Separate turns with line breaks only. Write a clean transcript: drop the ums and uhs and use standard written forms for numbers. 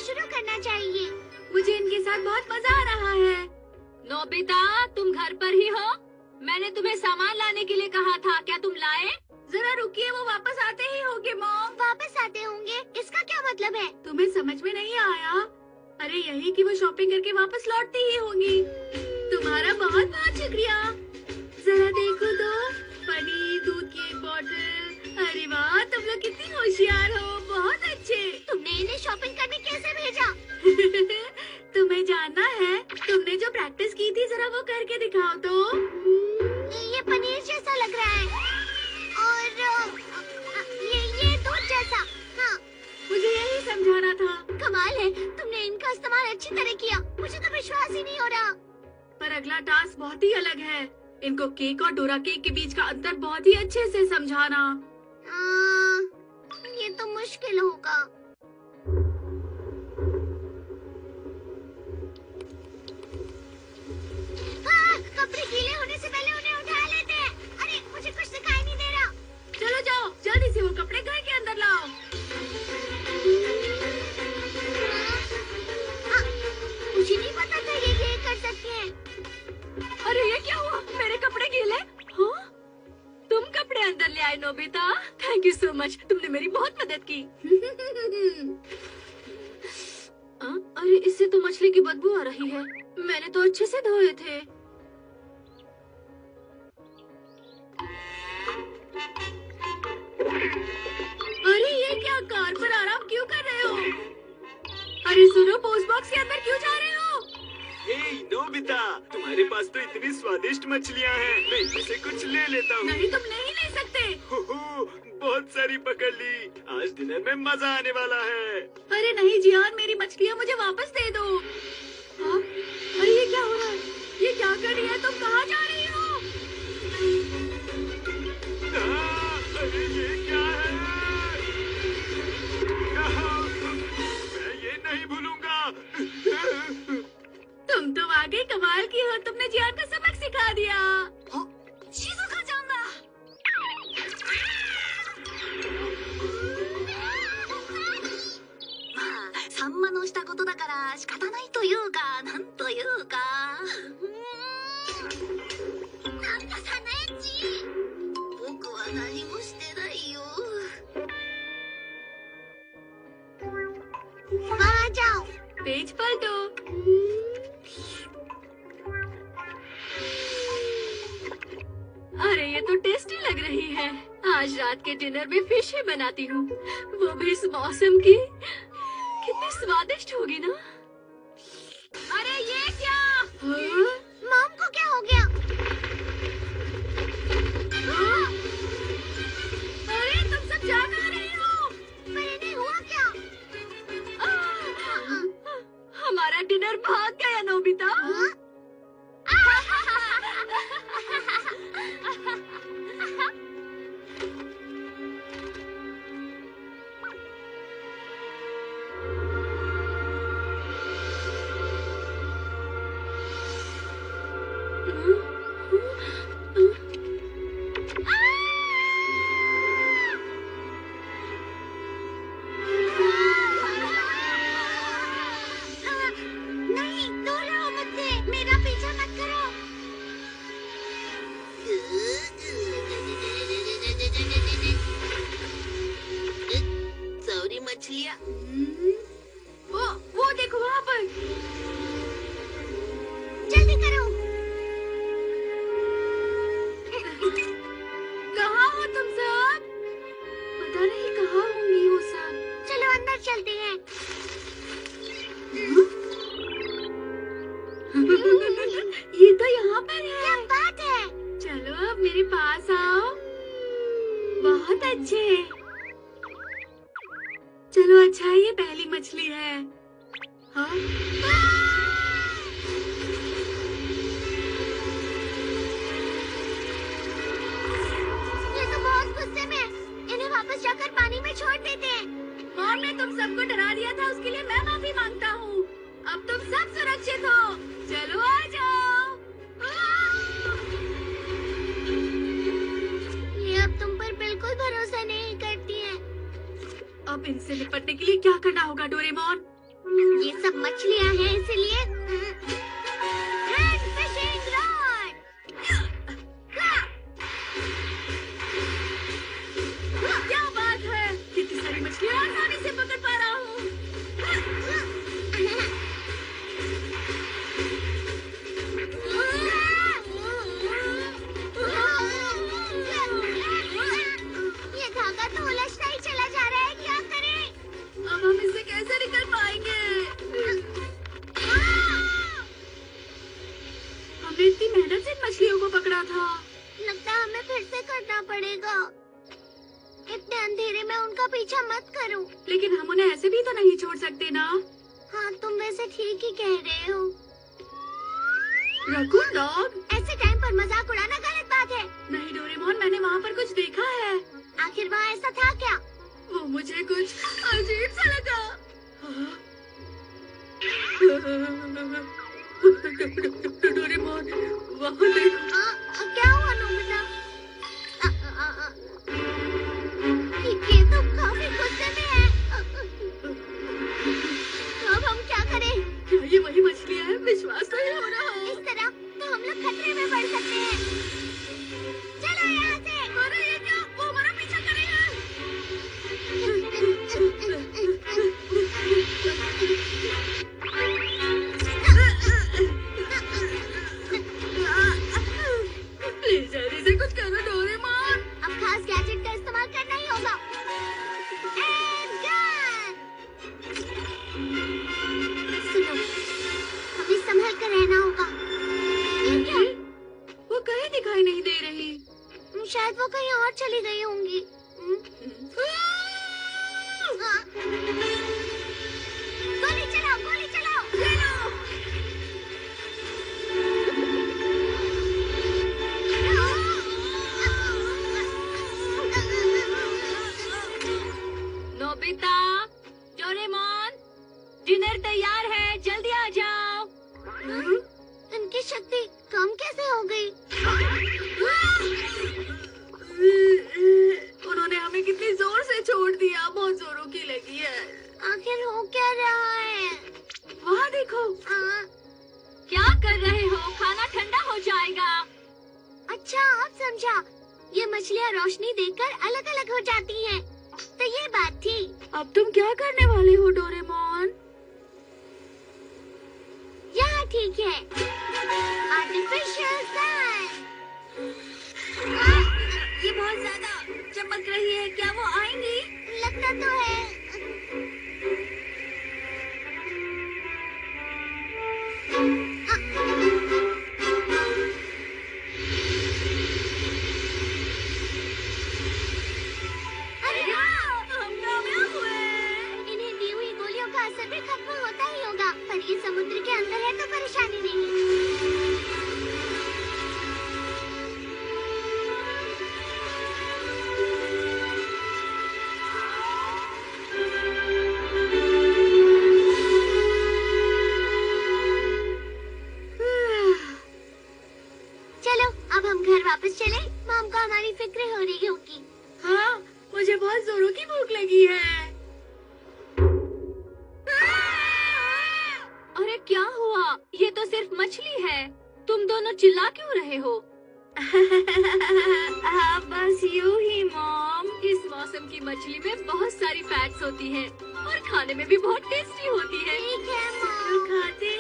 शुरू करना चाहिए।
मुझे इनके साथ बहुत मजा आ रहा है। नोबिता, तुम घर पर ही हो? मैंने तुम्हें सामान लाने के लिए कहा था, क्या तुम लाए? जरा रुकिए, वो वापस आते ही होंगे मॉम।
वापस आते होंगे? इसका क्या मतलब है?
तुम्हें समझ में नहीं आया? अरे यही कि वो शॉपिंग करके वापस लौटती ही होंगी। तुम्हारा बहुत बहुत शुक्रिया। जरा देखो तो, पनीर, दूध की एक बोतल। अरे वाह, तुम लोग कितनी होशियार हो, बहुत अच्छे।
तुमने इन्हें शॉपिंग करने कैसे भेजा?
तुम्हें जानना है? तुमने जो प्रैक्टिस की थी, जरा वो करके दिखाओ तो।
ये पनीर जैसा लग रहा है और ये दूध जैसा। हाँ,
मुझे यही समझाना था।
कमाल है, तुमने इनका इस्तेमाल अच्छी तरह किया। मुझे तो विश्वास ही नहीं हो रहा।
पर अगला टास्क बहुत ही अलग है। इनको केक और डोरा केक के बीच का अंतर बहुत ही अच्छे से समझाना।
ये तो मुश्किल होगा। कपड़े गीले होने से पहले उन्हें उठा लेते हैं। अरे मुझे कुछ दिखाई नहीं दे रहा।
चलो जाओ, जल्दी से वो कपड़े घर के अंदर लाओ।
मुझे नहीं पता था ये कर सकती हैं।
अरे ये क्या हुआ? मेरे कपड़े गीले? हाँ? तुम कपड़े अंदर ले आए Nobita. Thank you so much, तुमने मेरी बहुत मदद की। अरे इससे तो मछली की बदबू आ रही है। मैंने तो अच्छे से धोए थे। अरे ये क्या, कार पर आराम क्यों कर रहे हो? अरे सुनो, पोस्ट बॉक्स के अंदर क्यों जा रहे हो?
हे नोबिता, तुम्हारे पास तो इतनी स्वादिष्ट मछलियाँ हैं, मैं इनमें से कुछ ले लेता हूँ।
नहीं, तुम नहीं ले सकते।
हो, बहुत सारी पकड़ ली। आज डिनर में मजा आने वाला है।
अरे नहीं जियान, मेरी मछलियाँ मुझे वापस दे दो। हाँ? अरे ये क्या हो रहा है? ये क्या कर रही है? तुम कहाँ जा रही हो?
अरे ये क्या है? मैं ये नहीं भूलूंगा।
तुम तो वाकई कमाल की हो, तुमने जियान को सबक सिखा दिया।
शिजुका जाऊंगा। サンマのしたことだから仕方ないというか、なんというか。なんかさねち。僕は何もしてないよ。आ जाओ।
पेज पलटो। अरे ये तो टेस्टी लग रही है। आज रात के डिनर में फिश ही बनाती हूँ, वो भी इस मौसम की। कितनी स्वादिष्ट होगी ना। अरे ये क्या? हाँ?
मॉम को क्या हो गया?
हाँ? अरे तुम सब जा कहाँ रही हो?
पर इन्हें हुआ क्या?
हमारा डिनर भाग गया नोबिता।
हाँ? नहीं, दूर रहो मुझसे। मेरा पीछा मत करो। सॉरी मछलियाँ।
वो देखो वहाँ पर।
जल्दी करो।
कहाँ हो तुम सब? पता नहीं कहाँ होंगी वो सब।
चलो अंदर चलते हैं।
ये तो यहाँ पर है।
क्या बात है?
चलो अब मेरे पास आओ। बहुत अच्छे। चलो अच्छा है, ये पहली मछली है। हाँ?
ये तो बहुत गुस्से में। इन्हें वापस जाकर पानी में छोड़ देते हैं।
मॉम ने तुम सबको डरा दिया था, उसके लिए मैं माफी मांगता हूँ। अब तुम सब सुरक्षित हो। चलो आ जाओ।
ये अब तुम पर बिल्कुल भरोसा नहीं करती है।
अब इनसे निपटने के लिए क्या करना होगा डोरेमोन?
ये सब मछलियाँ हैं इसलिए हैंड फिशिंग रॉड।
क्या बात है, कितनी सारी मछलियाँ आसानी से पकड़ पा रहा हूँ।
ये धागा तो उलझता ही चला जा रहा है, क्या करें?
अब हम इससे कैसे निकल पाएंगे? हमने इतनी मेहनत से इन मछलियों को पकड़ा था।
लगता है हमें फिर से करना पड़ेगा। इतने अंधेरे में उनका पीछा मत करो।
लेकिन हम उन्हें ऐसे भी तो नहीं छोड़ सकते ना।
हाँ, तुम वैसे ठीक ही कह रहे हो।
रकून डॉग,
ऐसे टाइम पर मजाक उड़ाना गलत बात है।
नहीं डोरेमोन, मैंने वहाँ पर कुछ देखा है।
आखिर वहाँ ऐसा था क्या?
वो मुझे कुछ अजीब सा लगा। डोरेमोन, वहाँ देखो।
क्या हुआ नोबिता? ये तो काफी गुस्से में है। अब हम क्या करें?
क्या ये वही मछलियाँ हैं? विश्वास नहीं हो रहा।
इस तरह तो हम लोग खतरे में पड़ सकते हैं। चलो यहाँ से।
अरे ये क्या? वो हमारा पीछा कर रही है। प्लीज जल्दी से कुछ करो डोरेमोन।
अब खास गैजेट का इस्तेमाल करना ही होगा। And gun! सुनो, हमें संभल कर रहना होगा। ये क्या?
वो कहीं दिखाई नहीं दे रही।
शायद वो कहीं और चली गई होंगी। हाँ। गोली चलाओ, गोली चलाओ।
नोबिता, डोरेमोन, डिनर तैयार है, जल्दी आ जाओ।
इनकी शक्ति कम कैसे हो गई?
उन्होंने हमें कितनी जोर से छोड़ दिया, बहुत जोरों की लगी है।
आखिर हो क्या रहा है?
वहाँ देखो। क्या कर रहे हो? खाना ठंडा हो जाएगा।
अच्छा, अब समझा। ये मछलियाँ रोशनी देखकर अलग अलग हो जाती हैं। तो ये बात थी।
अब तुम क्या करने वाले हो डोरेमोन?
यहाँ ठीक है। Artificial sun.
ये बहुत ज्यादा चमक रही है, क्या वो आएंगी?
लगता तो है। अरे
हम कामयाब हुए।
इन्हें दी हुई गोलियों का असर भी खत्म होता ही होगा, पर ये समुद्र के अंदर है तो परेशानी नहीं। चलो, अब हम घर वापस चले। मॉम को हमारी फिक्र हो रही होगी।
हाँ, मुझे बहुत जोरों की भूख लगी है। अरे क्या हुआ? ये तो सिर्फ मछली है। तुम दोनों चिल्ला क्यों रहे हो? बस यूं ही मॉम। इस मौसम की मछली में बहुत सारी फैट्स होती हैं और खाने में भी बहुत टेस्टी होती है।
ठीक है मॉम।
तो खाते